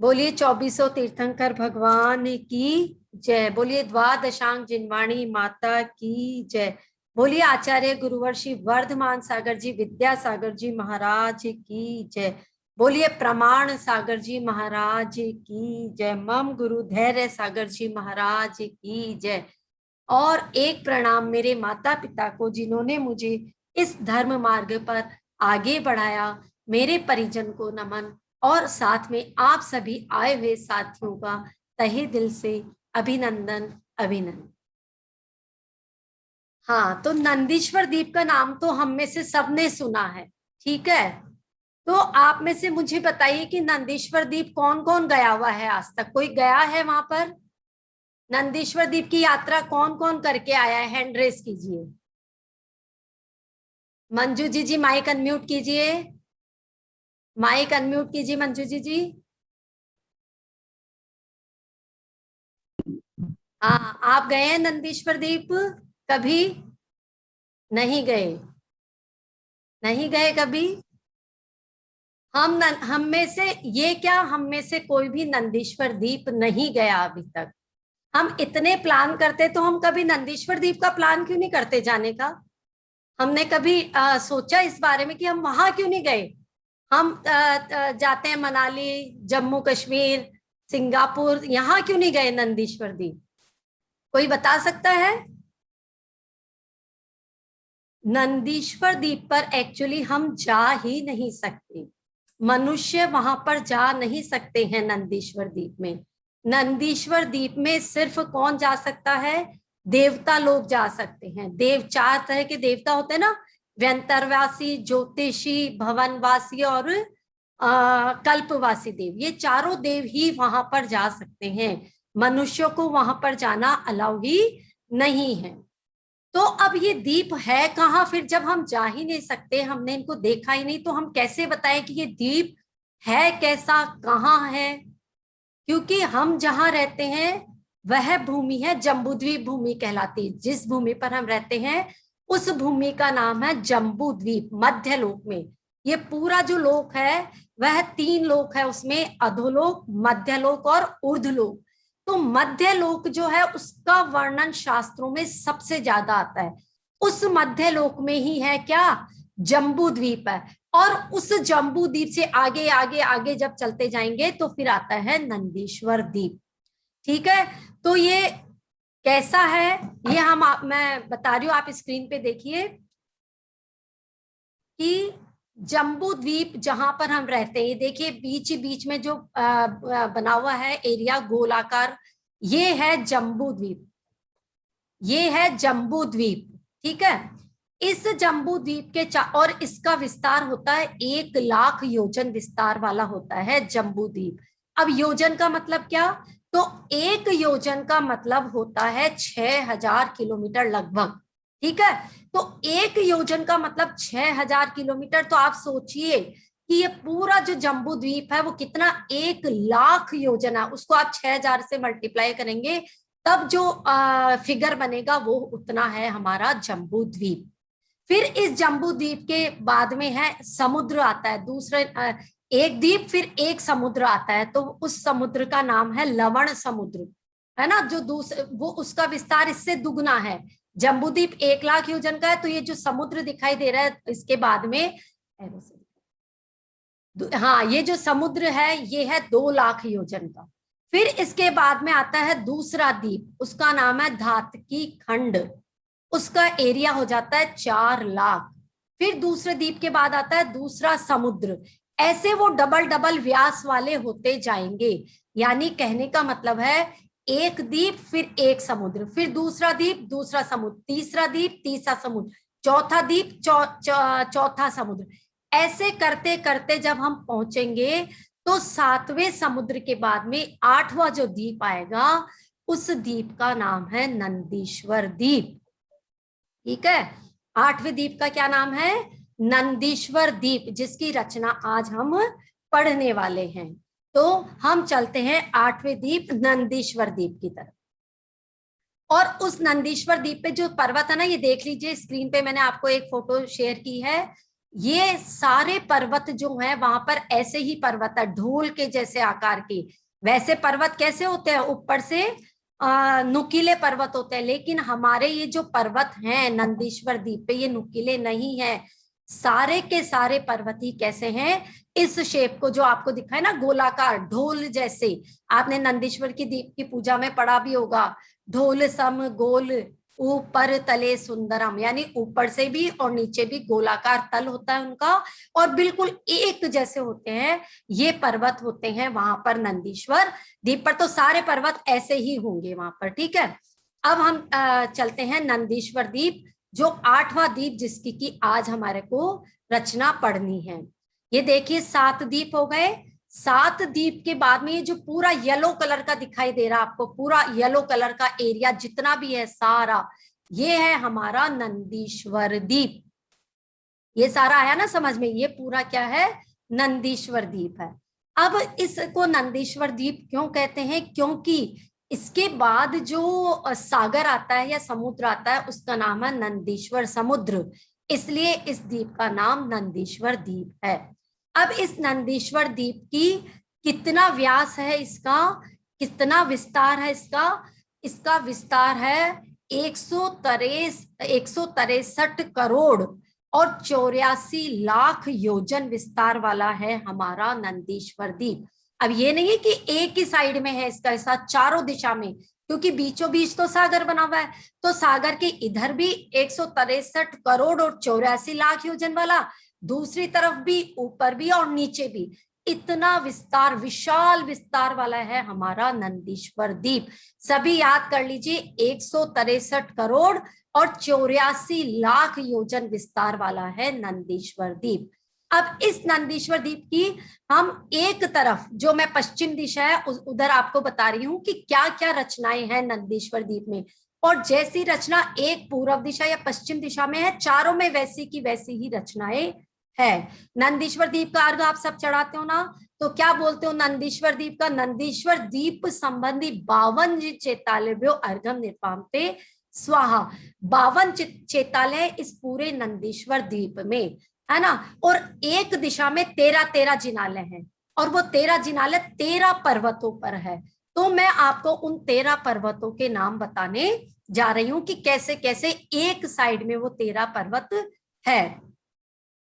बोलिए 2400 तीर्थंकर भगवान की जय। बोलिए द्वादशांग जिनवाणी माता की जय। बोलिए आचार्य गुरुवर श्री वर्धमान सागर जी विद्यासागर जी महाराज की जय। बोलिए प्रमाण सागर जी महाराज की जय। मम गुरु धैर्य सागर जी महाराज की जय। और एक प्रणाम मेरे माता पिता को जिन्होंने मुझे इस धर्म मार्ग पर आगे बढ़ाया। मेरे परिजन को नमन और साथ में आप सभी आए हुए साथियों का तहे दिल से अभिनंदन अभिनंदन। हाँ, तो नंदीश्वर द्वीप का नाम तो हम में से सबने सुना है, ठीक है। तो आप में से मुझे बताइए कि नंदीश्वर द्वीप कौन कौन गया हुआ है, आज तक कोई गया है वहां पर? नंदीश्वर द्वीप की यात्रा कौन कौन करके आया है, हैंड रेस कीजिए। मंजू जी माइक अनम्यूट कीजिए, माइक अनम्यूट कीजिए मंजू जी। हाँ, आप गए हैं नंदीश्वर द्वीप कभी? नहीं गए? नहीं गए कभी? हम में से ये क्या, हम में से कोई भी नंदीश्वर द्वीप नहीं गया अभी तक। हम इतने प्लान करते तो हम कभी नंदीश्वर द्वीप का प्लान क्यों नहीं करते जाने का? हमने कभी सोचा इस बारे में कि हम वहां क्यों नहीं गए? हम जाते हैं मनाली, जम्मू कश्मीर, सिंगापुर, यहाँ क्यों नहीं गए नंदीश्वर द्वीप? कोई बता सकता है? नंदीश्वर द्वीप पर एक्चुअली हम जा ही नहीं सकते, मनुष्य वहां पर जा नहीं सकते हैं नंदीश्वर द्वीप में। नंदीश्वर द्वीप में सिर्फ कौन जा सकता है? देवता लोग जा सकते हैं। देव, 4 तरह के देवता होते हैं ना, व्यंतरवासी, ज्योतिषी, भवनवासी और कल्पवासी देव। ये चारों देव ही वहां पर जा सकते हैं, मनुष्यों को वहां पर जाना अलाउ ही नहीं है। तो अब ये द्वीप है कहाँ फिर, जब हम जा ही नहीं सकते, हमने इनको देखा ही नहीं, तो हम कैसे बताएं कि ये द्वीप है कैसा, कहाँ है? क्योंकि हम जहां रहते हैं वह भूमि है जम्बूद्वीप भूमि कहलाती है। जिस भूमि पर हम रहते हैं उस भूमि का नाम है जम्बूद्वीप, मध्य लोक में। ये पूरा जो लोक है वह 3 लोक है, उसमें अधोलोक, मध्यलोक और ऊर्ध्वलोक। तो मध्य लोक जो है उसका वर्णन शास्त्रों में सबसे ज्यादा आता है। उस मध्य लोक में ही है क्या? जम्बू द्वीप है। और उस जम्बू द्वीप से आगे आगे आगे जब चलते जाएंगे तो फिर आता है नंदीश्वर द्वीप, ठीक है। तो ये कैसा है ये मैं बता रही हूँ, आप स्क्रीन पे देखिए कि जम्बू द्वीप जहां पर हम रहते हैं, देखिए बीच बीच में जो बना हुआ है एरिया गोलाकार, ये है जम्बू द्वीप, ये है जम्बू द्वीप, ठीक है। इस जम्बू द्वीप के और इसका विस्तार होता है 1 लाख योजन विस्तार वाला होता है जम्बू द्वीप। अब योजन का मतलब क्या? तो 1 योजन का मतलब होता है 6000 किलोमीटर लगभग, ठीक है। तो 1 योजन का मतलब 6000 किलोमीटर। तो आप सोचिए कि ये पूरा जो जम्बू द्वीप है वो कितना, 1 लाख योजन है, उसको आप 6000 से मल्टीप्लाई करेंगे तब जो फिगर बनेगा वो उतना है हमारा जम्बू द्वीप। फिर इस जम्बू द्वीप के बाद में है समुद्र आता है, दूसरे एक द्वीप फिर एक समुद्र आता है, तो उस समुद्र का नाम है लवण समुद्र, है ना। जो दूसरे वो उसका विस्तार इससे दुगना है। जम्बू द्वीप 1 लाख योजन का है, तो ये जो समुद्र दिखाई दे रहा है इसके बाद में, हाँ, ये जो समुद्र है ये है 2 लाख योजन का। फिर इसके बाद में आता है दूसरा द्वीप, उसका नाम है धातकी खंड, उसका एरिया हो जाता है 4 लाख। फिर दूसरे द्वीप के बाद आता है दूसरा समुद्र। ऐसे वो डबल डबल व्यास वाले होते जाएंगे, यानी कहने का मतलब है एक द्वीप फिर एक समुद्र, फिर दूसरा द्वीप दूसरा समुद्र, तीसरा द्वीप तीसरा समुद्र, चौथा द्वीप चौथा समुद्र। ऐसे करते करते जब हम पहुंचेंगे तो 7वें समुद्र के बाद में 8वां जो द्वीप आएगा, उस द्वीप का नाम है नंदीश्वर द्वीप, ठीक है। 8वें द्वीप का क्या नाम है? नंदीश्वर द्वीप, जिसकी रचना आज हम पढ़ने वाले हैं। तो हम चलते हैं 8वें द्वीप नंदीश्वर द्वीप की तरफ। और उस नंदीश्वर द्वीप पे जो पर्वत है ना, ये देख लीजिए स्क्रीन पे, मैंने आपको एक फोटो शेयर की है। ये सारे पर्वत जो हैं वहां पर ऐसे ही पर्वत है, ढोल के जैसे आकार के। वैसे पर्वत कैसे होते हैं, ऊपर से नुकीले पर्वत होते हैं, लेकिन हमारे ये जो पर्वत हैं नंदीश्वर द्वीप पे ये नुकीले नहीं है। सारे के सारे पर्वत ही कैसे हैं, इस शेप को जो आपको दिखा है ना, गोलाकार ढोल जैसे। आपने नंदीश्वर की द्वीप की पूजा में पढ़ा भी होगा, ढोल सम गोल ऊपर तले सुंदरम, यानी ऊपर से भी और नीचे भी गोलाकार तल होता है उनका, और बिल्कुल एक जैसे होते हैं। ये पर्वत होते हैं वहां पर नंदीश्वर द्वीप पर। तो सारे पर्वत ऐसे ही होंगे वहां पर, ठीक है। अब हम चलते हैं नंदीश्वर द्वीप, जो 8वां द्वीप जिसकी कि आज हमारे को रचना पढ़नी है। ये देखिए 7 द्वीप हो गए। 7 द्वीप के बाद में ये जो पूरा येलो कलर का दिखाई दे रहा है आपको, पूरा येलो कलर का एरिया जितना भी है सारा, ये है हमारा नंदीश्वर द्वीप। ये सारा आया ना समझ में, ये पूरा क्या है, नंदीश्वर द्वीप है। अब इसको नंदीश्वर द्वीप क्यों कहते हैं, क्योंकि इसके बाद जो सागर आता है या समुद्र आता है उसका नाम है नंदीश्वर समुद्र, इसलिए इस द्वीप का नाम नंदीश्वर द्वीप है। अब इस नंदीश्वर द्वीप की कितना व्यास है इसका, कितना विस्तार है इसका, इसका विस्तार है 163 करोड़ और 84 लाख योजन विस्तार वाला है हमारा नंदीश्वर द्वीप। अब ये नहीं है कि एक ही साइड में है इसका हिस्सा, चारों दिशा में, क्योंकि बीचों बीच तो सागर बना हुआ है। तो सागर के इधर भी 163 करोड़ और 84 लाख योजन वाला, दूसरी तरफ भी, ऊपर भी और नीचे भी, इतना विस्तार, विशाल विस्तार वाला है हमारा नंदीश्वर द्वीप। सभी याद कर लीजिए, 163 करोड़ और 84 लाख योजन विस्तार वाला है नंदीश्वर द्वीप। अब इस नंदीश्वर द्वीप की हम एक तरफ, जो मैं पश्चिम दिशा है उधर आपको बता रही हूँ कि क्या क्या रचनाएं हैं नंदीश्वर द्वीप में, और जैसी रचना एक पूर्व दिशा या पश्चिम दिशा में है, चारों में वैसी की वैसी ही रचनाएं है। नंदीश्वर द्वीप का अर्घ आप सब चढ़ाते हो ना, तो क्या बोलते हो नंदीश्वर द्वीप का, नंदीश्वर द्वीप संबंधी 52 चेतालव्यो अर्घम निर्पामते स्वाहा। 52 चेतालय इस पूरे नंदीश्वर द्वीप में है ना, और एक दिशा में 13 जिनालय हैं, और वो 13 जिनालय 13 पर्वतों पर है। तो मैं आपको उन 13 पर्वतों के नाम बताने जा रही हूं कि कैसे कैसे एक साइड में वो 13 पर्वत है।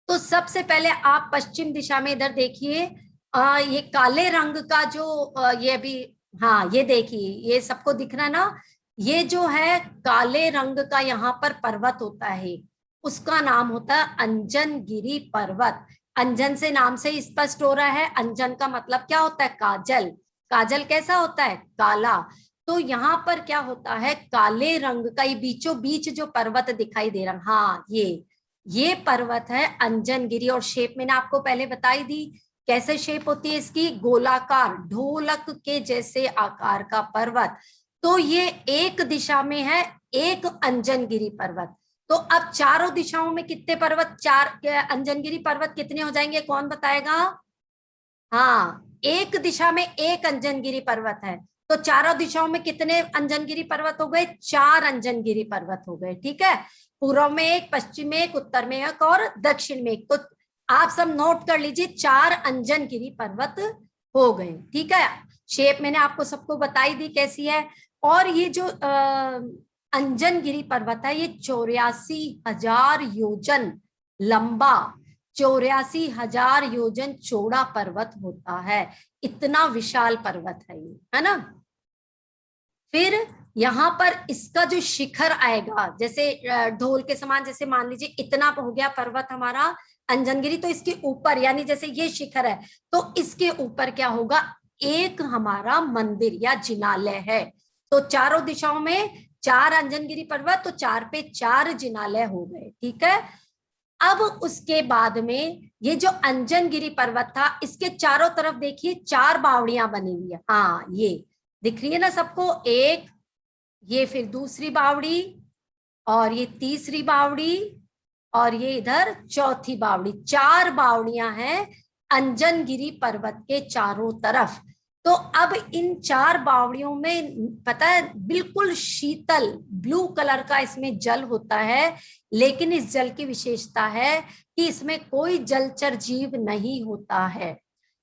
तो सबसे पहले आप पश्चिम दिशा में इधर देखिए, ये काले रंग का जो ये भी, हाँ ये देखिए, ये सबको दिख रहा है ना, ये जो है काले रंग का यहाँ पर पर्वत होता है, उसका नाम होता है अंजन गिरी पर्वत। अंजन से नाम से स्पष्ट हो रहा है, अंजन का मतलब क्या होता है, काजल। काजल कैसा होता है, काला। तो यहाँ पर क्या होता है, काले रंग का ये बीचों बीच जो पर्वत दिखाई दे रहा, हाँ ये पर्वत है अंजनगिरी। और शेप मैंने आपको पहले बताई दी, कैसे शेप होती है इसकी, गोलाकार ढोलक के जैसे आकार का पर्वत। तो ये एक दिशा में है, एक अंजनगिरी पर्वत। तो अब चारों दिशाओं में कितने पर्वत, 4 अंजनगिरी पर्वत कितने हो जाएंगे, कौन बताएगा। हाँ, एक दिशा में एक अंजनगिरी पर्वत है, तो चारों दिशाओं में कितने अंजनगिरी पर्वत हो गए, 4 अंजनगिरी पर्वत हो गए, ठीक है। पूर्व में एक, पश्चिम में एक, उत्तर में एक और दक्षिण में एक। तो आप सब नोट कर लीजिए, 4 अंजनगिरी पर्वत हो गए, ठीक है। शेप मैंने आपको सबको बताई दी कैसी है। और ये जो अंजनगिरी पर्वत है, ये 84,000 योजन लंबा, 84,000 योजन चौड़ा पर्वत होता है। इतना विशाल पर्वत है ये, है ना। फिर यहाँ पर इसका जो शिखर आएगा, जैसे ढोल के समान, जैसे मान लीजिए इतना हो गया पर्वत हमारा अंजनगिरी, तो इसके ऊपर, यानी जैसे ये शिखर है, तो इसके ऊपर क्या होगा, एक हमारा मंदिर या जिनालय है। तो चारों दिशाओं में 4 अंजनगिरी पर्वत, तो 4 पे 4 जिनालय हो गए, ठीक है। अब उसके बाद में ये जो अंजनगिरी पर्वत था, इसके चारों तरफ देखिए 4 बावड़ियां बनी हुई है, हाँ ये दिख रही है ना सबको, एक, ये फिर दूसरी बावड़ी, और ये तीसरी बावड़ी, और ये इधर चौथी बावड़ी। 4 बावड़ियां हैं अंजनगिरी पर्वत के चारों तरफ। तो अब इन 4 बावड़ियों में पता है बिल्कुल शीतल ब्लू कलर का इसमें जल होता है, लेकिन इस जल की विशेषता है कि इसमें कोई जलचर जीव नहीं होता है।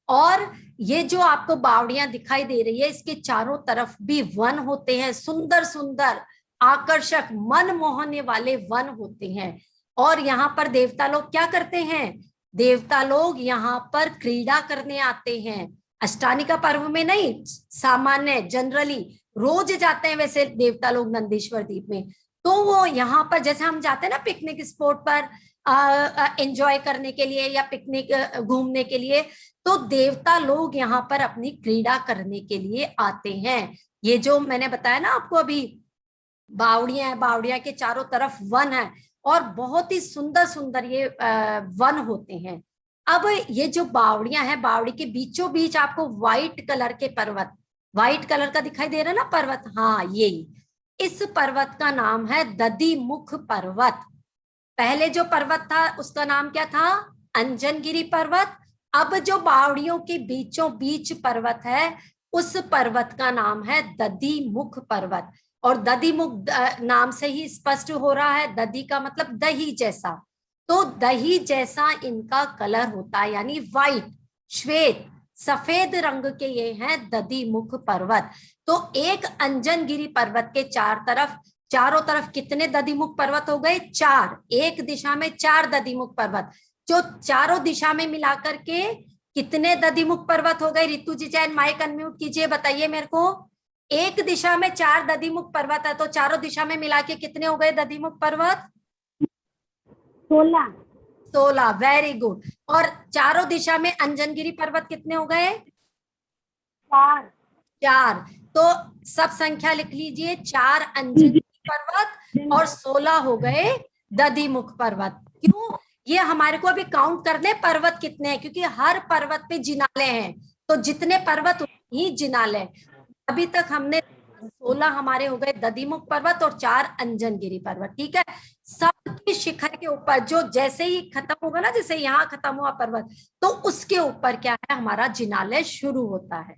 और ये जो आपको बावड़ियां दिखाई दे रही है, इसके चारों तरफ भी वन होते हैं, सुंदर सुंदर आकर्षक मन मोहने वाले वन होते हैं। और यहाँ पर देवता लोग क्या करते हैं? देवता लोग यहाँ पर क्रीड़ा करने आते हैं। अष्टानिका पर्व में नहीं, सामान्य जनरली रोज जाते हैं वैसे देवता लोग नंदीश्वर द्वीप में। तो वो यहाँ पर जैसे हम जाते हैं ना पिकनिक स्पॉट पर एंजॉय करने के लिए या पिकनिक घूमने के लिए, तो देवता लोग यहाँ पर अपनी क्रीड़ा करने के लिए आते हैं। ये जो मैंने बताया ना आपको अभी, बावड़ियां हैं, बावड़ियां के चारों तरफ वन है और बहुत ही सुंदर सुंदर ये वन होते हैं। अब ये जो बावड़ियां हैं, बावड़ी के बीचों बीच आपको व्हाइट कलर के पर्वत, व्हाइट कलर का दिखाई दे रहा है ना पर्वत, हाँ यही, इस पर्वत का नाम है दधिमुख पर्वत। पहले जो पर्वत था उसका नाम क्या था? अंजनगिरी पर्वत। अब जो बावड़ियों के बीचों बीच पर्वत है, उस पर्वत का नाम है दधिमुख पर्वत। और दधिमुख नाम से ही स्पष्ट हो रहा है, दधि का मतलब दही जैसा, तो दही जैसा इनका कलर होता है, यानी व्हाइट, श्वेत, सफेद रंग के ये हैं दधिमुख पर्वत। तो एक अंजनगिरी पर्वत के चारों तरफ कितने दधिमुख पर्वत हो गए? 4। एक दिशा में 4 दधिमुख पर्वत, जो चारों दिशा में मिलाकर के कितने दधिमुख पर्वत हो गए? रितु जी जैन माइक अनम्यूट कीजिए, बताइए मेरे को। एक दिशा में 4 दधिमुख पर्वत है, तो चारों दिशा में मिला के कितने हो गए दधिमुख पर्वत? 16। Very good. और चारों दिशा में अंजनगिरी पर्वत कितने हो गए? 4। तो सब संख्या लिख लीजिए, 4 अंजनगिरी पर्वत और 16 हो गए दधिमुख पर्वत। क्यों? ये हमारे को अभी काउंट करने पर्वत कितने हैं, क्योंकि हर पर्वत पे जिनाले हैं, तो जितने पर्वत ही जिनाले। अभी तक हमने 16 हमारे हो गए दधिमुख पर्वत और 4 अंजनगिरी पर्वत, ठीक है। सबकी शिखर के ऊपर जो जैसे ही खत्म होगा ना, जैसे यहाँ खत्म हुआ पर्वत, तो उसके ऊपर क्या है, हमारा जिनालय शुरू होता है,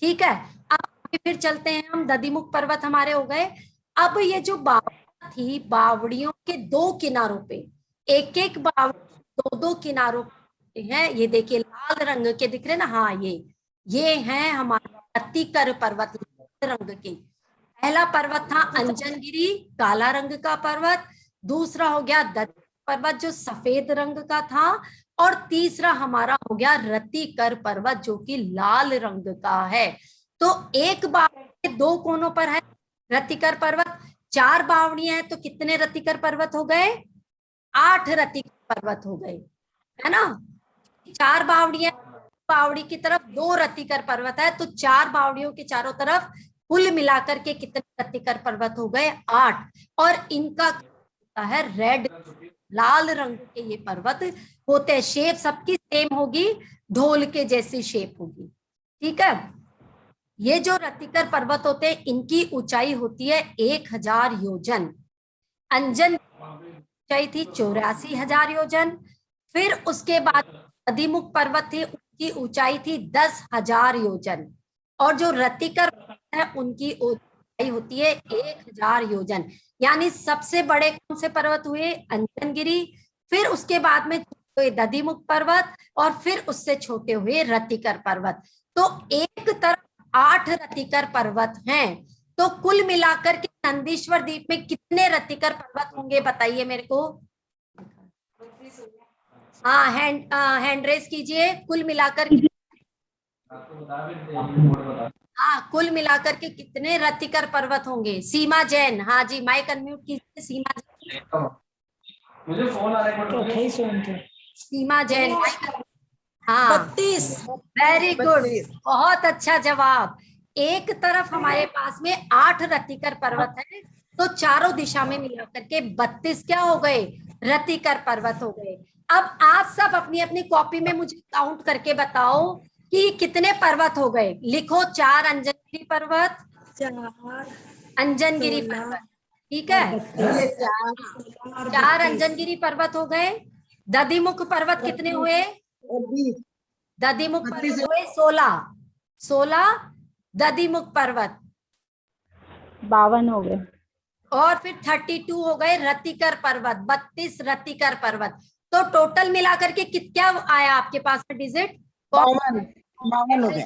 ठीक है। अब फिर चलते हैं हम, दधिमुख पर्वत हमारे हो गए। अब ये जो बावड़ियां थी, बावड़ियों के 2 किनारों पे एक एक बावड़ी 2 किनारों पे हैं। ये देखिए लाल रंग के दिख रहे ना, हाँ ये हैं हमारे रत्तीकर पर्वत, लाल रंग के। पहला पर्वत था अंजनगिरी, काला रंग का पर्वत। दूसरा हो गया दत्त पर्वत जो सफेद रंग का था। और तीसरा हमारा हो गया रत्तीकर पर्वत जो कि लाल रंग का है। तो एक बावड़ी के 2 कोनों पर है रत्तीकर पर्वत। 4 बावड़ियां हैं तो कितने रत्तीकर पर्वत हो गए? 8 रत्तीकर पर्वत हो गए, है ना। 4 बावड़ियां, बावड़ी की तरफ 2 रत्तीकर पर्वत है, तो 4 बावड़ियों के चारों तरफ कुल मिलाकर के कितने रत्तीकर पर्वत हो गए? 8। और इनका होता है रेड, लाल रंग के ये पर्वत होते हैं। शेप सबकी सेम होगी, ढोल के जैसी शेप होगी, ठीक है। ये जो रत्तीकर पर्वत होते हैं, इनकी ऊंचाई होती है 1000 योजन। अंजन ऊंचाई थी 84,000 योजन। फिर उसके बाद दधिमुख पर्वत थे, उनकी ऊंचाई थी 10,000 योजन। और जो रत्तीकर है उनकी ऊंचाई होती है 1000 योजन। यानी सबसे बड़े कौन से पर्वत हुए? अंजनगिरी, फिर उसके बाद में दधिमुख पर्वत, और फिर उससे छोटे हुए रत्तीकर पर्वत। तो एक तरफ 8 रत्तीकर पर्वत हैं। तो कुल मिलाकर के नंदीश्वर द्वीप में कितने रत्तीकर पर्वत होंगे, बताइए मेरे को। हाँ, हैंड रेस कीजिए। कुल मिलाकर हाँ, कुल मिलाकर के कितने रत्तीकर पर्वत होंगे? सीमा जैन, हाँ जी, माइक अनम्यूट कीजिए। सीमा जैन, मुझे फोन आ रहा है। सीमा जैन, हाँ 32। वेरी गुड, बहुत अच्छा जवाब। एक तरफ हमारे पास में 8 रत्तीकर पर्वत है, तो चारों दिशा में मिलाकर के 32 क्या हो गए? रत्तीकर पर्वत हो गए। अब आप सब अपनी अपनी कॉपी में मुझे काउंट करके बताओ कि कितने पर्वत हो गए। लिखो 4 अंजनगिरी पर्वत, 4 अंजनगिरी पर्वत, ठीक है। 4 अंजनगिरी पर्वत हो गए। दधिमुख पर्वत कितने हुए? दधिमुख पर्वत हुए 16। 16 दधिमुख पर्वत, 52 हो गए, और फिर 32 हो गए रतिकर पर्वत, 32 रतिकर पर्वत। तो टोटल मिलाकर के क्या आया आपके पास में डिजिट? 52 हो गए।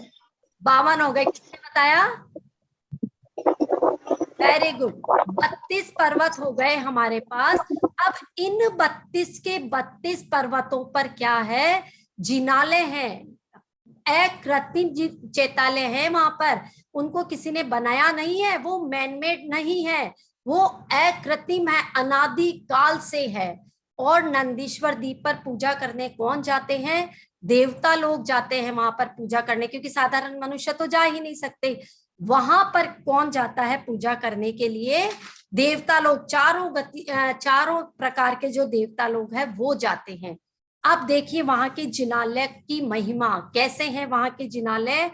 52 हो गए। किसने बताया? Very good. 32 पर्वत हो गए हमारे पास। अब इन 32 के 32 पर्वतों पर क्या है? जिनाले हैं, अकृत्रिम चेताले हैं वहां पर। उनको किसी ने बनाया नहीं है, वो मैनमेड नहीं है, वो अकृत्रिम है, अनादि काल से है। और नंदीश्वर द्वीप पर पूजा करने कौन जाते हैं? देवता लोग जाते हैं वहां पर पूजा करने, क्योंकि साधारण मनुष्य तो जा ही नहीं सकते। वहां पर कौन जाता है पूजा करने के लिए? देवता लोग, चारों प्रकार के जो देवता लोग हैं वो जाते हैं। अब देखिए वहां के जिनालय की महिमा कैसे है। वहां के जिनालय,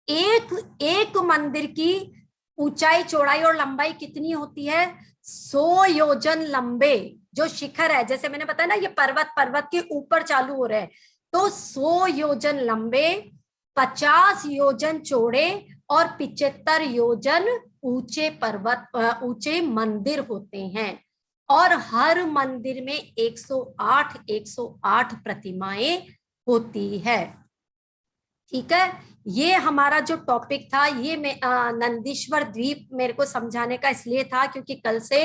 एक एक मंदिर की ऊंचाई, चौड़ाई और लंबाई कितनी होती है? 100 योजन लंबे जो शिखर है, जैसे मैंने बताया ना ये पर्वत पर्वत के ऊपर चालू हो रहे हैं, तो 100 योजन लंबे, 50 योजन चौड़े और 75 योजन ऊंचे पर्वत, ऊंचे मंदिर होते हैं। और हर मंदिर में 108 प्रतिमाएं होती है। ठीक है, ये हमारा जो टॉपिक था, ये नंदीश्वर द्वीप मेरे को समझाने का इसलिए था क्योंकि कल से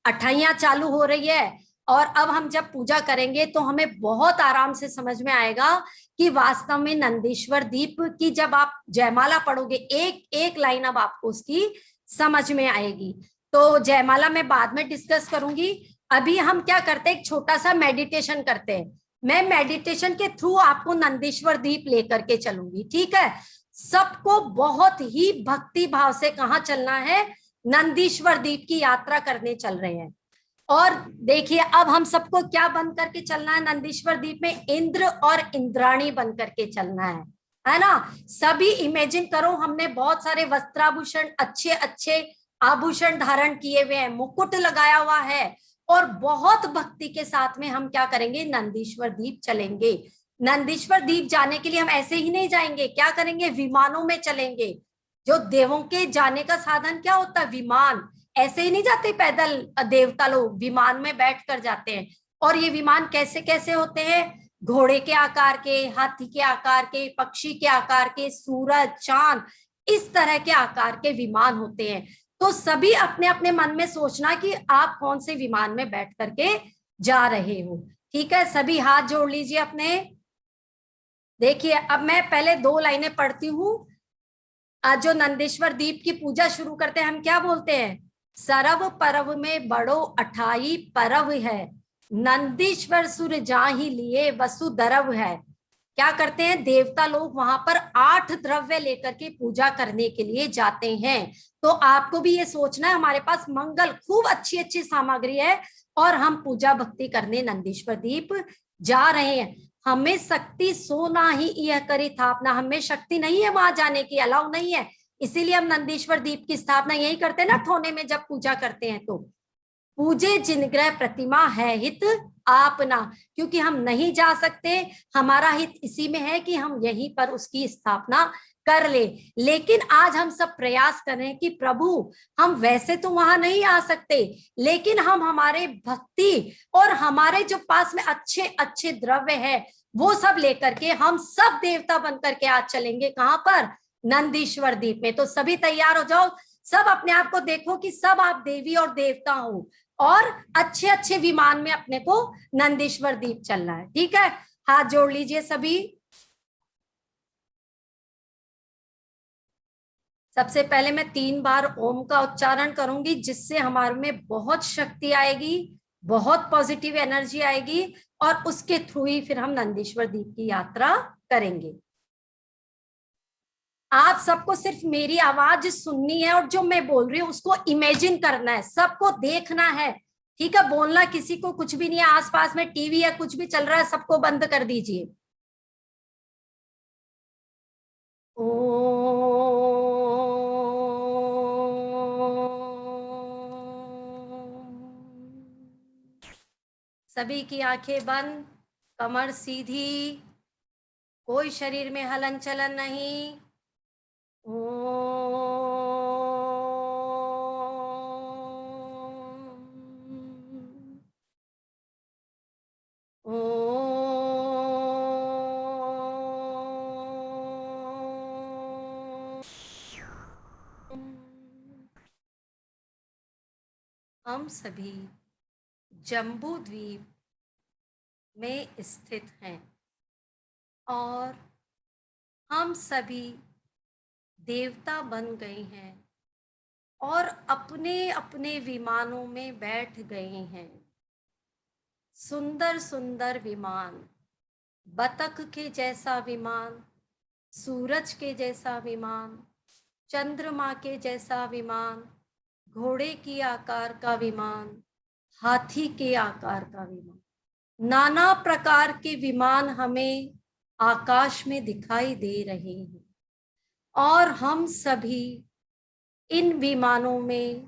28 चालू हो रही है। और अब हम जब पूजा करेंगे तो हमें बहुत आराम से समझ में आएगा कि वास्तव में नंदीश्वर द्वीप की जब आप जयमाला पढ़ोगे, एक एक लाइन अब आपको उसकी समझ में आएगी। तो जयमाला मैं बाद में डिस्कस करूंगी। अभी हम क्या करते हैं, एक छोटा सा मेडिटेशन करते हैं। मैं मेडिटेशन के थ्रू आपको नंदीश्वर द्वीप लेकर के चलूंगी। ठीक है, सबको बहुत ही भक्ति भाव से कहाँ चलना है? नंदीश्वर द्वीप की यात्रा करने चल रहे हैं। और देखिए अब हम सबको क्या बन करके चलना है नंदीश्वर द्वीप में? इंद्र और इंद्राणी बन करके चलना है ना? सभी इमेजिन करो, हमने बहुत सारे वस्त्राभूषण, अच्छे अच्छे आभूषण धारण किए हुए हैं, मुकुट लगाया हुआ है, और बहुत भक्ति के साथ में हम क्या करेंगे? नंदीश्वर द्वीप चलेंगे। नंदीश्वर द्वीप जाने के लिए हम ऐसे ही नहीं जाएंगे, क्या करेंगे? विमानों में चलेंगे। जो देवों के जाने का साधन क्या होता है? विमान। ऐसे ही नहीं जाते पैदल, देवता लोग विमान में बैठ कर जाते हैं। और ये विमान कैसे कैसे होते हैं? घोड़े के आकार के, हाथी के आकार के, पक्षी के आकार के, सूरज, चांद, इस तरह के आकार के विमान होते हैं। तो सभी अपने अपने मन में सोचना कि आप कौन से विमान में बैठ करके जा रहे हो। ठीक है, सभी हाथ जोड़ लीजिए अपने। देखिए अब मैं पहले 2 लाइनें पढ़ती हूँ। आज जो नंदीश्वर द्वीप की पूजा शुरू करते हैं, हम क्या बोलते हैं? सरव परव में बड़ो अठाई परव है, नंदीश्वर सुर जाहि लिए वसुधरव है। क्या करते हैं? देवता लोग वहां पर 8 द्रव्य लेकर के पूजा करने के लिए जाते हैं। तो आपको भी ये सोचना है, हमारे पास मंगल खूब अच्छी अच्छी सामग्री है और हम पूजा भक्ति करने नंदीश्वर द्वीप जा रहे हैं। हमें शक्ति सोना ही यह करी स्थापना, हमें शक्ति नहीं है वहां जाने की, अलाउ नहीं है। इसीलिए हम नंदीश्वर द्वीप की स्थापना यही करते हैं ना, ठोने में जब पूजा करते हैं तो पूजे जिनग्रह प्रतिमा है हित आपना, क्योंकि हम नहीं जा सकते, हमारा हित इसी में है कि हम यहीं पर उसकी स्थापना कर ले। लेकिन आज हम सब प्रयास करें कि प्रभु हम वैसे तो वहां नहीं आ सकते, लेकिन हम हमारे भक्ति और हमारे जो पास में अच्छे अच्छे द्रव्य है वो सब लेकर के हम सब देवता बनकर के आज चलेंगे। कहां पर? नंदीश्वर द्वीप में। तो सभी तैयार हो जाओ, सब अपने आप को देखो कि सब आप देवी और देवता हो और अच्छे अच्छे विमान में अपने को नंदीश्वर द्वीप चलना है। ठीक है, हाथ जोड़ लीजिए सभी। सबसे पहले मैं 3 बार ओम का उच्चारण करूंगी, जिससे हमारे में बहुत शक्ति आएगी, बहुत पॉजिटिव एनर्जी आएगी, और उसके थ्रू ही फिर हम नंदीश्वर द्वीप की यात्रा करेंगे। आप सबको सिर्फ मेरी आवाज सुननी है और जो मैं बोल रही हूँ उसको इमेजिन करना है, सबको देखना है। ठीक है, बोलना किसी को कुछ भी नहीं है। आसपास में टीवी या कुछ भी चल रहा है, सबको बंद कर दीजिए। सभी की आंखें बंद, कमर सीधी, कोई शरीर में हलन चलन नहीं। हम सभी जम्बू द्वीप में स्थित हैं और हम सभी देवता बन गए हैं और अपने अपने विमानों में बैठ गए हैं। सुंदर सुंदर विमान, बतख के जैसा विमान, सूरज के जैसा विमान, चंद्रमा के जैसा विमान, घोड़े की आकार का विमान, हाथी के आकार का विमान, नाना प्रकार के विमान हमें आकाश में दिखाई दे रहे हैं और हम सभी इन विमानों में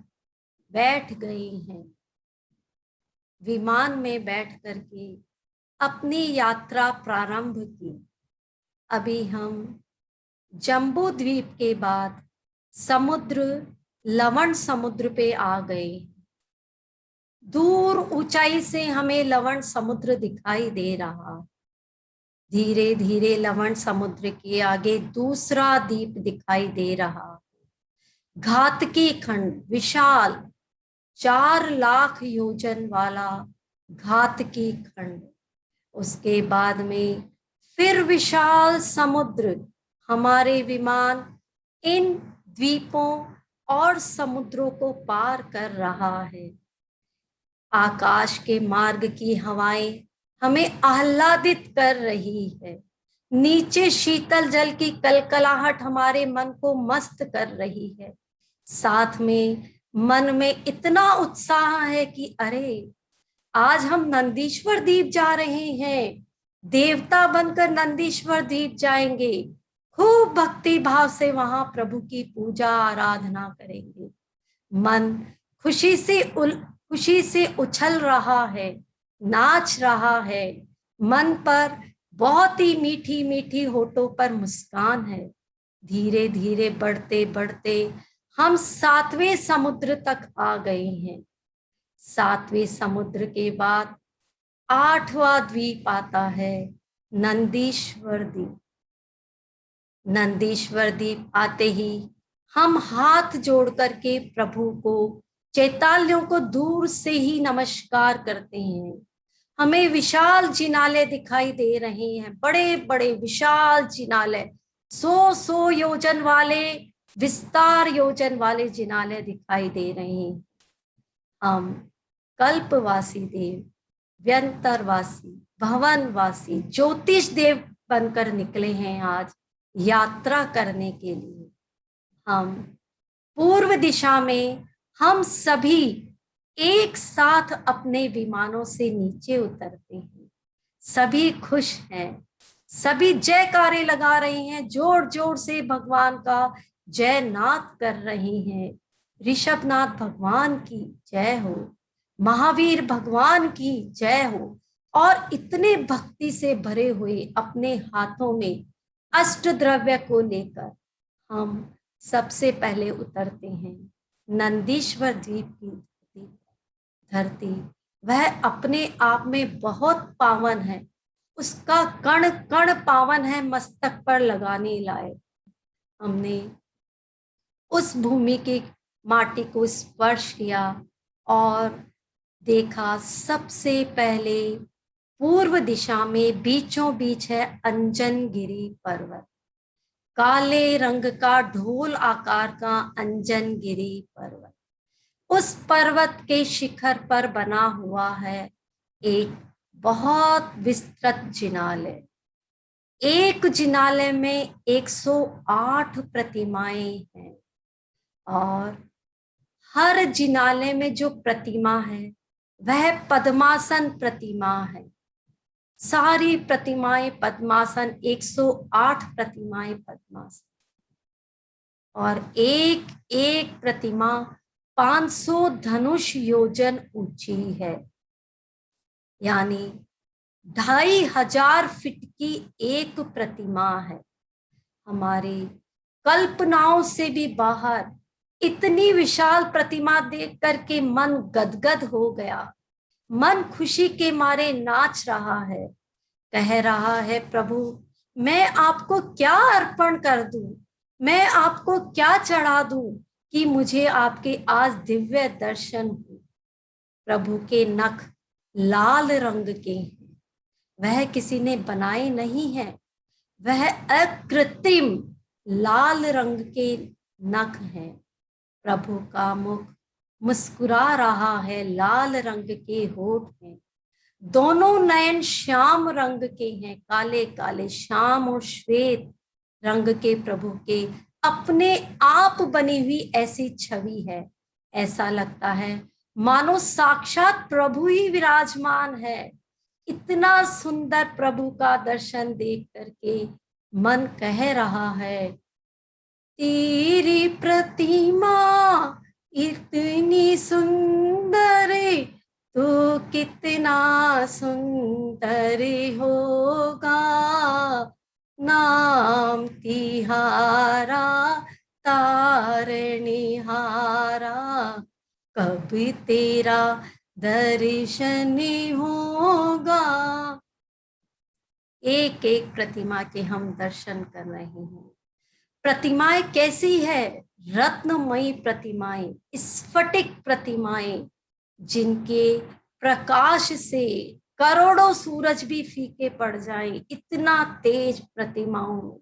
बैठ गए हैं। विमान में बैठ करके अपनी यात्रा प्रारंभ की। अभी हम जम्बू द्वीप के बाद समुद्र, लवण समुद्र पे आ गए। दूर ऊंचाई से हमें लवण समुद्र दिखाई दे रहा। धीरे धीरे लवण समुद्र के आगे दूसरा द्वीप दिखाई दे रहा। घातकी खंड, विशाल 4 लाख योजन वाला घातकी खंड। उसके बाद में फिर विशाल समुद्र। हमारे विमान इन द्वीपों और समुद्रों को पार कर रहा है। आकाश के मार्ग की हवाएं हमें आह्लादित कर रही है। नीचे शीतल जल की कलकलाहट हमारे मन को मस्त कर रही है। साथ में मन में इतना उत्साह है कि अरे, आज हम नंदीश्वर द्वीप जा रहे हैं। देवता बनकर नंदीश्वर द्वीप जाएंगे। खूब भक्ति भाव से वहां प्रभु की पूजा आराधना करेंगे। मन खुशी से उछल रहा है, नाच रहा है। मन पर बहुत ही मीठी मीठी होठों पर मुस्कान है। धीरे धीरे बढ़ते बढ़ते हम 7वें समुद्र तक आ गए हैं। 7वें समुद्र के बाद 8वां द्वीप आता है, नंदीश्वर द्वीप। नंदीश्वर द्वीप आते ही हम हाथ जोड़ करके प्रभु को, चैतालियों को दूर से ही नमस्कार करते हैं। हमें विशाल जिनाले दिखाई दे रहे हैं, बड़े बड़े विशाल जिनाले, 100 योजन वाले, विस्तार योजन वाले जिनाले दिखाई दे रहे हैं। हम कल्पवासी देव, व्यंतरवासी, भवनवासी, ज्योतिष देव बनकर निकले हैं आज यात्रा करने के लिए। हम पूर्व दिशा में हम सभी एक साथ अपने विमानों से नीचे उतरते हैं। सभी खुश हैं, सभी जयकारे लगा रहे हैं, जोर जोर से भगवान का जय नाद कर रहे हैं। ऋषभनाथ भगवान की जय हो, महावीर भगवान की जय हो। और इतने भक्ति से भरे हुए अपने हाथों में अष्ट द्रव्य को लेकर हम सबसे पहले उतरते हैं नंदीश्वर द्वीप की धरती। वह अपने आप में बहुत पावन है, उसका कण कण पावन है, मस्तक पर लगाने लायक। हमने उस भूमि की माटी को स्पर्श किया और देखा सबसे पहले पूर्व दिशा में बीचों बीच है अंजनगिरी पर्वत। काले रंग का ढोल आकार का अंजनगिरी पर्वत। उस पर्वत के शिखर पर बना हुआ है एक बहुत विस्तृत जिनालय। एक जिनालय में 108 प्रतिमाएं हैं और हर जिनालय में जो प्रतिमा है वह पद्मासन प्रतिमा है। सारी प्रतिमाएं पद्मासन, 108 प्रतिमाएं पद्मासन। और एक एक प्रतिमा 500 धनुष योजन ऊंची है, यानी 2500 फीट की एक प्रतिमा है। हमारे कल्पनाओं से भी बाहर इतनी विशाल प्रतिमा देख करके मन गदगद हो गया। मन खुशी के मारे नाच रहा है, कह रहा है प्रभु मैं आपको क्या अर्पण कर दूं, मैं आपको क्या चढ़ा दूं कि मुझे आपके आज दिव्य दर्शन हो। प्रभु के नख लाल रंग के हैं, वह किसी ने बनाए नहीं है, वह अकृत्रिम लाल रंग के नख हैं। प्रभु का मुख मुस्कुरा रहा है, लाल रंग के होठ हैं, दोनों नयन श्याम रंग के हैं, काले काले श्याम और श्वेत रंग के प्रभु के अपने आप बनी हुई ऐसी छवि है। ऐसा लगता है मानो साक्षात प्रभु ही विराजमान है। इतना सुंदर प्रभु का दर्शन देख करके मन कह रहा है तेरी प्रतिमा इतनी सुंदर, तो कितना सुंदर होगा नाम तिहारा तारणिहारा, कब तेरा दर्शन होगा। एक एक प्रतिमा के हम दर्शन कर रहे हैं। प्रतिमाएं कैसी है? रत्नमयी प्रतिमाएं, स्फटिक प्रतिमाएं, जिनके प्रकाश से करोड़ों सूरज भी फीके पड़ जाएं, इतना तेज प्रतिमाओं में।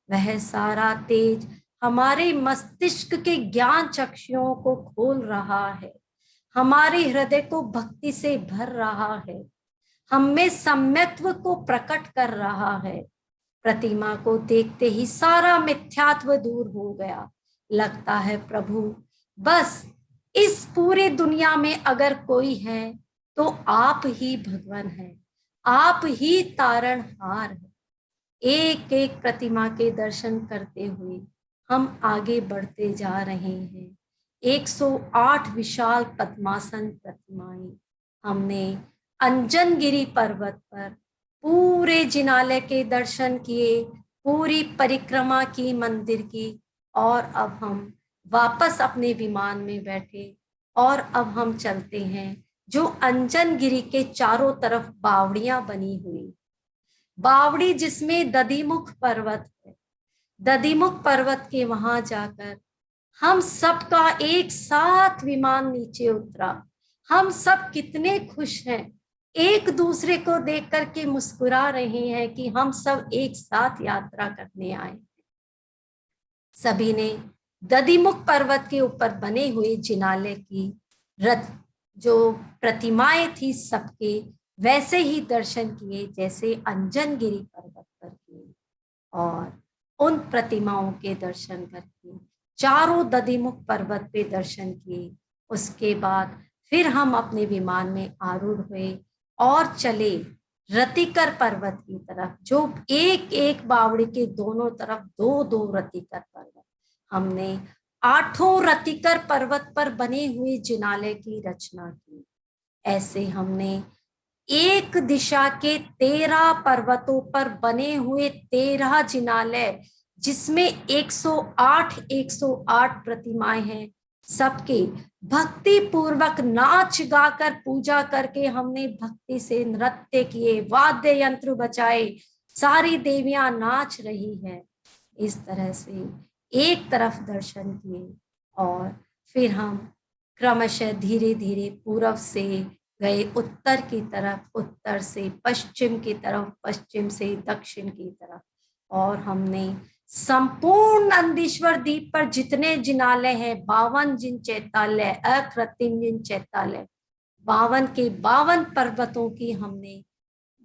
वह सारा तेज हमारे मस्तिष्क के ज्ञान चक्षुओं को खोल रहा है, हमारे हृदय को भक्ति से भर रहा है, हम में सम्यत्व को प्रकट कर रहा है। प्रतिमा को देखते ही सारा मिथ्यात्व दूर हो गया। लगता है प्रभु बस इस पूरी दुनिया में अगर कोई है तो आप ही भगवान है, आप ही तारणहार है। एक एक प्रतिमा के दर्शन करते हुए हम आगे बढ़ते जा रहे हैं। 108 विशाल पद्मासन प्रतिमाएं हमने अंजनगिरी पर्वत पर पूरे जिनालय के दर्शन किए, पूरी परिक्रमा की मंदिर की, और अब हम वापस अपने विमान में बैठे और अब हम चलते हैं जो अंजनगिरी के चारों तरफ बावड़ियां बनी हुई, बावड़ी जिसमें दधिमुख पर्वत है। दधिमुख पर्वत के वहां जाकर हम सबका एक साथ विमान नीचे उतरा। हम सब कितने खुश हैं, एक दूसरे को देख करके मुस्कुरा रहे हैं कि हम सब एक साथ यात्रा करने आए। सभी ने दधिमुख पर्वत के ऊपर बने हुए जिनालय की रथ जो प्रतिमाएं थी सबके वैसे ही दर्शन किए जैसे अंजनगिरी पर्वत पर किए, और उन प्रतिमाओं के दर्शन करके चारों दधिमुख पर्वत पे दर्शन किए। उसके बाद फिर हम अपने विमान में आरूढ़ हुए और चले रतिकर पर्वत की तरफ, जो एक एक बावड़ी के दोनों तरफ दो दो रतिकर पर्वत। हमने 8 रतिकर पर्वत पर बने हुए जिनालय की रचना की। ऐसे हमने एक दिशा के 13 पर्वतों पर बने हुए 13 जिनालय, जिसमें 108 प्रतिमाएं हैं, सबके भक्ति पूर्वक नाच गाकर पूजा करके हमने भक्ति से नृत्य किए, वाद्य यंत्र बजाए, सारी देवियां नाच रही है। इस तरह से एक तरफ दर्शन किए और फिर हम क्रमशः धीरे धीरे पूर्व से गए उत्तर की तरफ, उत्तर से पश्चिम की तरफ, पश्चिम से दक्षिण की तरफ, और हमने संपूर्ण नंदीश्वर द्वीप पर जितने जिनालय हैं, 52 जिन चैतालय, अकृत्रिम जिन चैतालय, 52 के 52 पर्वतों की हमने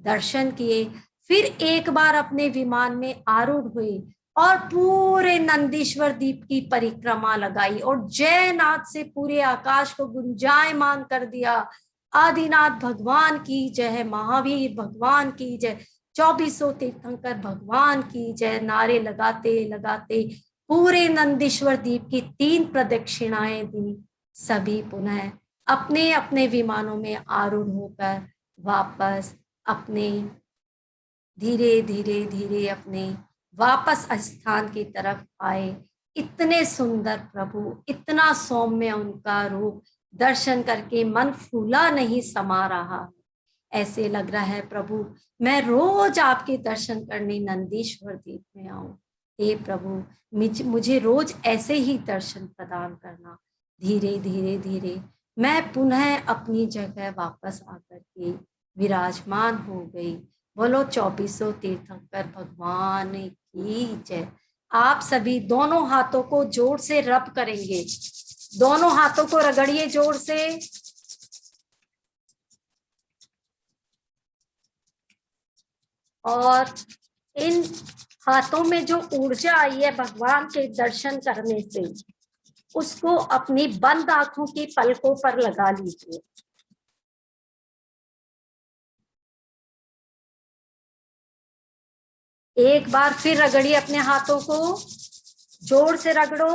दर्शन किए। फिर एक बार अपने विमान में आरूढ़ हुए और पूरे नंदीश्वर द्वीप की परिक्रमा लगाई और जयनाद से पूरे आकाश को गुंजायमान कर दिया। आदिनाथ भगवान की जय, महावीर भगवान की जय, 2400 तीर्थंकर भगवान की जय नारे लगाते लगाते पूरे नंदीश्वर द्वीप की 3 प्रदक्षिणाएं दी। सभी पुनः अपने अपने विमानों में आरूढ़ होकर वापस अपने धीरे धीरे धीरे अपने वापस स्थान की तरफ आए। इतने सुंदर प्रभु, इतना सौम्य उनका रूप दर्शन करके मन फूला नहीं समा रहा। ऐसे लग रहा है प्रभु मैं रोज आपके दर्शन करने नंदीश्वर द्वीप में आऊं। हे प्रभु मुझे रोज ऐसे ही दर्शन प्रदान करना। धीरे धीरे धीरे मैं पुनः अपनी जगह वापस आकर के विराजमान हो गई। बोलो 2400 तीर्थंकर भगवान की जय। आप सभी दोनों हाथों को जोर से रब करेंगे, दोनों हाथों को रगड़िए जोर से। और इन हाथों में जो ऊर्जा आई है भगवान के दर्शन करने से, उसको अपनी बंद आंखों की पलकों पर लगा लीजिए। एक बार फिर रगड़िए अपने हाथों को, जोर से रगड़ो।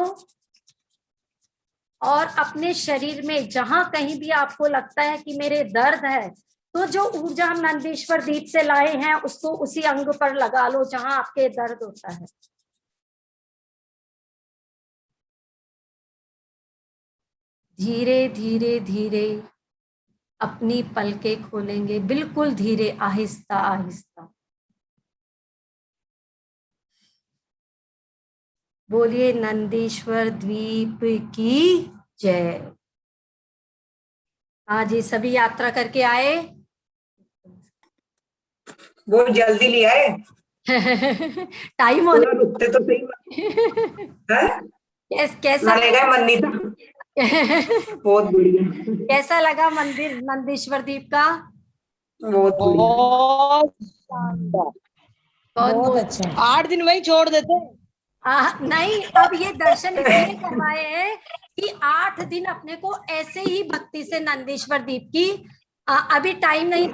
और अपने शरीर में जहां कहीं भी आपको लगता है कि मेरे दर्द है, तो जो ऊर्जा हम नंदीश्वर द्वीप से लाए हैं उसको उसी अंग पर लगा लो जहां आपके दर्द होता है। धीरे धीरे धीरे अपनी पलकें खोलेंगे, बिल्कुल धीरे, आहिस्ता आहिस्ता। बोलिए नंदीश्वर द्वीप की जय। हाँ जी, सभी यात्रा करके आए। वो जल्दी ले आए। टाइम होने रुकते तो सही है। कैसा मंदिर बहुत बढ़िया। कैसा लगा मंदिर नंदीश्वर द्वीप का? बहुत शानदार, बहुत अच्छा। 8 दिन वही छोड़ देते हैं। नहीं, अब ये दर्शन इसलिए करवाए हैं कि 8 दिन अपने को ऐसे ही भक्ति से नंदीश्वर द्वीप की अभी टाइम नहीं,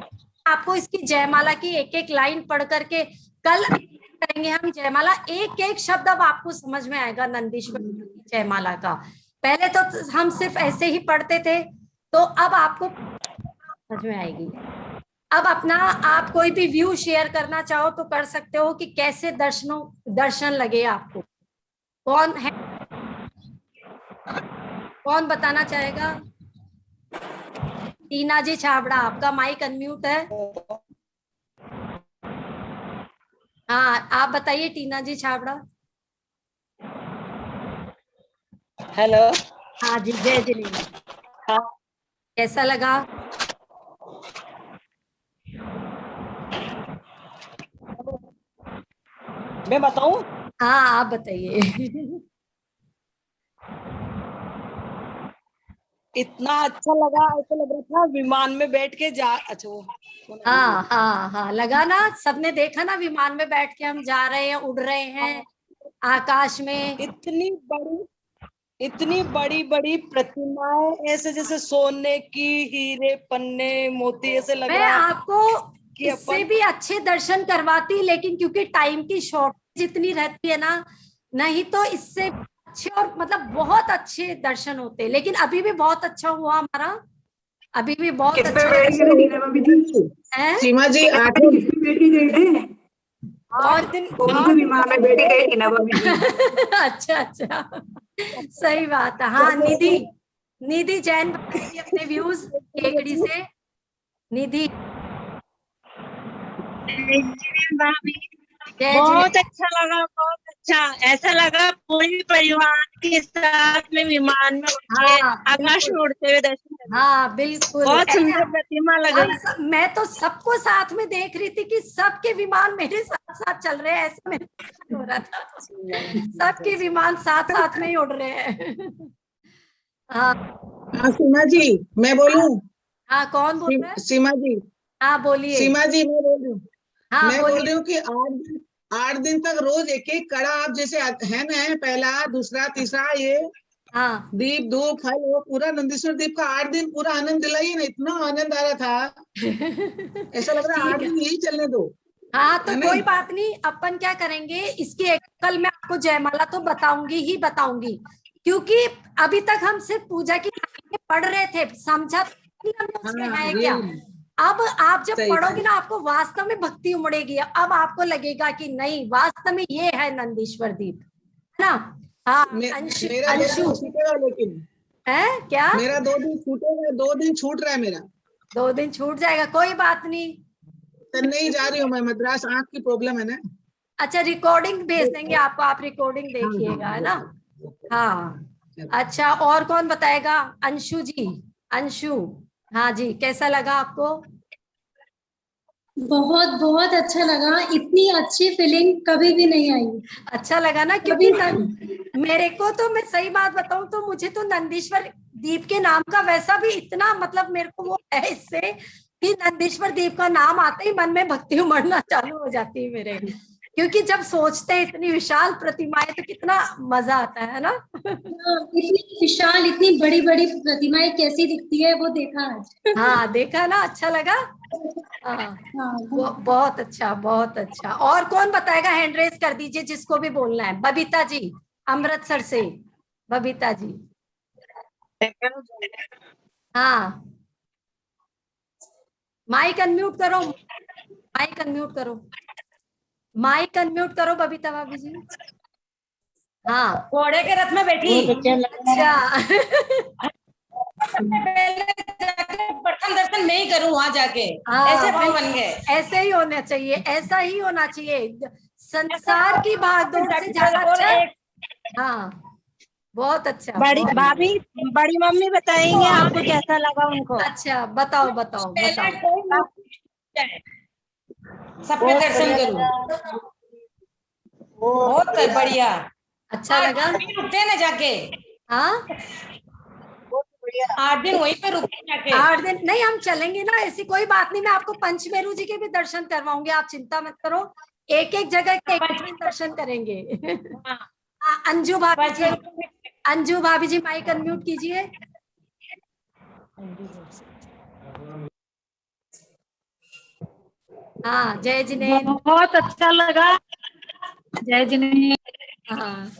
आपको इसकी जयमाला की एक एक लाइन पढ़ करके कल करेंगे हम जयमाला। एक एक शब्द अब आपको समझ में आएगा नंदीश्वर जयमाला का। पहले तो हम सिर्फ ऐसे ही पढ़ते थे, तो अब आपको समझ में आएगी। अब अपना आप कोई भी व्यू शेयर करना चाहो तो कर सकते हो कि कैसे दर्शन लगे आपको। कौन है, कौन बताना चाहेगा? टीना जी छाबड़ा, आपका माइक अनम्यूट है। हाँ, आप बताइए टीना जी छाबड़ा। हेलो। हाँ जी, जय जिनेन्द्र। कैसा लगा? मैं बताऊं? हाँ, आप बताइए। इतना अच्छा लगा, ऐसा लग रहा था विमान में बैठ के जा। अच्छा वो हाँ हाँ हाँ, लगा ना? सबने देखा ना, विमान में बैठ के हम जा रहे हैं, उड़ रहे हैं आकाश में। इतनी बड़ी बड़ी प्रतिमाएं, ऐसे जैसे सोने की, हीरे पन्ने मोती, ऐसे लग मैं रहा आपको कि इससे भी अच्छे दर्शन करवाती, लेकिन क्योंकि टाइम की शॉर्टेज इतनी रहती है ना, नहीं तो इससे अच्छे और मतलब बहुत अच्छे दर्शन होते। लेकिन अभी भी बहुत अच्छा हुआ हमारा, अभी भी बहुत अच्छा है। सीमा जी 8 दिन किस पे बैठ के गए थे? 8 दिन विमान में बैठ गए थे ना भाभी जी। अच्छा अच्छा, सही बात है। हाँ, निधि जैन बताइए अपने व्यूज केकड़ी से। निधि, बहुत अच्छा लगा, बहुत अच्छा। ऐसा लगा पूरी परिवार के साथ में विमान में उठे आकाश में उड़ते हुए दर्शन कर। हाँ बिल्कुल, बहुत सुंदर प्रतिमा लग रही। मैं तो सबको साथ में देख रही थी कि सबके विमान मेरे साथ साथ चल रहे हैं, ऐसा मेरे हो रहा था। सबके विमान साथ साथ में ही उड़ रहे हैं। हाँ सीमा जी, मैं बोलूं? हाँ, कौन बोल रहा है? सीमा जी। हाँ बोलिए। सीमा जी, मैं बोल रही हूँ। हाँ, मैं बोल रही हूँ कि 8 दिन तक रोज एक एक कड़ा आप जैसे है ना, पहला दूसरा तीसरा, ये हाँ, दीप धूप फल, वो पूरा नंदीश्वर दीप का 8 दिन पूरा आनंद दिलाइए ना। इतना आनंद आ रहा था, ऐसा लग रहा है 8 दिन यही चलने दो। हाँ तो कोई बात नहीं, अपन क्या करेंगे इसकी कल मैं आपको जयमाला तो बताऊंगी, क्योंकि अभी तक हम सिर्फ पूजा की लाइनें पढ़ रहे थे, समझा नहीं हमने उसमें है क्या। अब आप जब सही पढ़ोगे ना आपको वास्तव में भक्ति उमड़ेगी, अब आपको लगेगा कि नहीं वास्तव में ये है नंदीश्वर दीप, है ना। हाँ अंशु, मेरा 2 दिन छूटेगा, लेकिन है क्या, मेरा 2 दिन छूटेगा, 2 दिन छूट रहा है मेरा। 2 दिन छूट जाएगा, कोई बात नहीं। चेन्नई जा रही हूँ मैं, मद्रास, आंख की प्रॉब्लम है ना। अच्छा रिकॉर्डिंग भेज देंगे आपको, आप रिकॉर्डिंग देखिएगा, है ना। हाँ अच्छा, और कौन बताएगा, अंशु जी, अंशु, हाँ जी, कैसा लगा आपको। बहुत बहुत अच्छा लगा, इतनी अच्छी फीलिंग कभी भी नहीं आई। अच्छा लगा ना, क्योंकि मेरे को तो, मैं सही बात बताऊं तो मुझे तो नंदीश्वर दीप के नाम का वैसा भी इतना मतलब मेरे को वो है इससे कि नंदीश्वर दीप का नाम आते ही मन में भक्ति उमड़ना चालू हो जाती है मेरे, क्योंकि जब सोचते हैं इतनी विशाल प्रतिमाएं तो कितना मजा आता है ना। इतनी विशाल, इतनी बड़ी बड़ी प्रतिमाएं कैसी दिखती है वो देखा आज। हाँ देखा ना, अच्छा लगा। हाँ बहुत अच्छा, बहुत अच्छा। और कौन बताएगा, हैंड रेज कर दीजिए जिसको भी बोलना है। बबीता जी अमृतसर से, बबीता जी, हाँ माइक अनम्यूट करो, माइक अनम्यूट करो, माइक अनम्यूट करो बबीता भाभी जी। हाँ घोड़े के रथ में बैठी। अच्छा पहले जाके प्रथम दर्शन मैं ही करूं वहां जाके, हाँ, ऐसे भाव बन गए। ऐसे ही होना चाहिए, ऐसा ही होना चाहिए। संसार की भागदौड़ से ज्यादा अच्छा। हाँ बहुत अच्छा, बड़ी बहुत भाभी, बड़ी मम्मी बताएंगे आपको कैसा लगा उनको। अच्छा। बताओ बताओ पहले बताओ। कोई नहीं है, सबके दर्शन करूं, बहुत बढ़िया। अच्छा लगा। 8 दिन रुकते हैं ना जाके, हाँ 8 दिन वहीं पे रुकते जाके। 8 दिन नहीं, हम चलेंगे ना, ऐसी कोई बात नहीं। मैं आपको पंचमेरू जी के भी दर्शन करवाऊंगी, आप चिंता मत करो। एक एक जगह के एक दर्शन करेंगे। हाँ, अंजू भाभी जी, अंजू भाभी जी माइक अनम्यूट कीजिए। हाँ जय जिनेन्द्र, बहुत अच्छा लगा, जय जिनेन्द्र। हाँ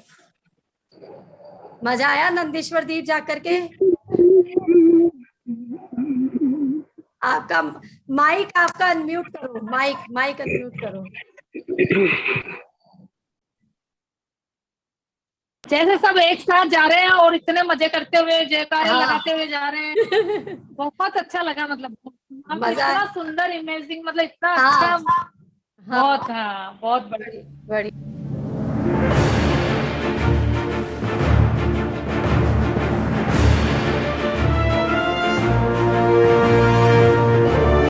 मजा आया नंदीश्वर दीप जाकर के। आपका माइक, आपका अनम्यूट करो, माइक माइक अनम्यूट करो। जैसे सब एक साथ जा रहे हैं और इतने मजे करते हुए, जयकारे हाँ। लगाते हुए जा रहे हैं, बहुत अच्छा लगा। मतलब मजा, इतना सुंदर इमेजिंग, मतलब इतना हाँ, अच्छा, हाँ, बहुत, हाँ बहुत बढ़िया। बड़ी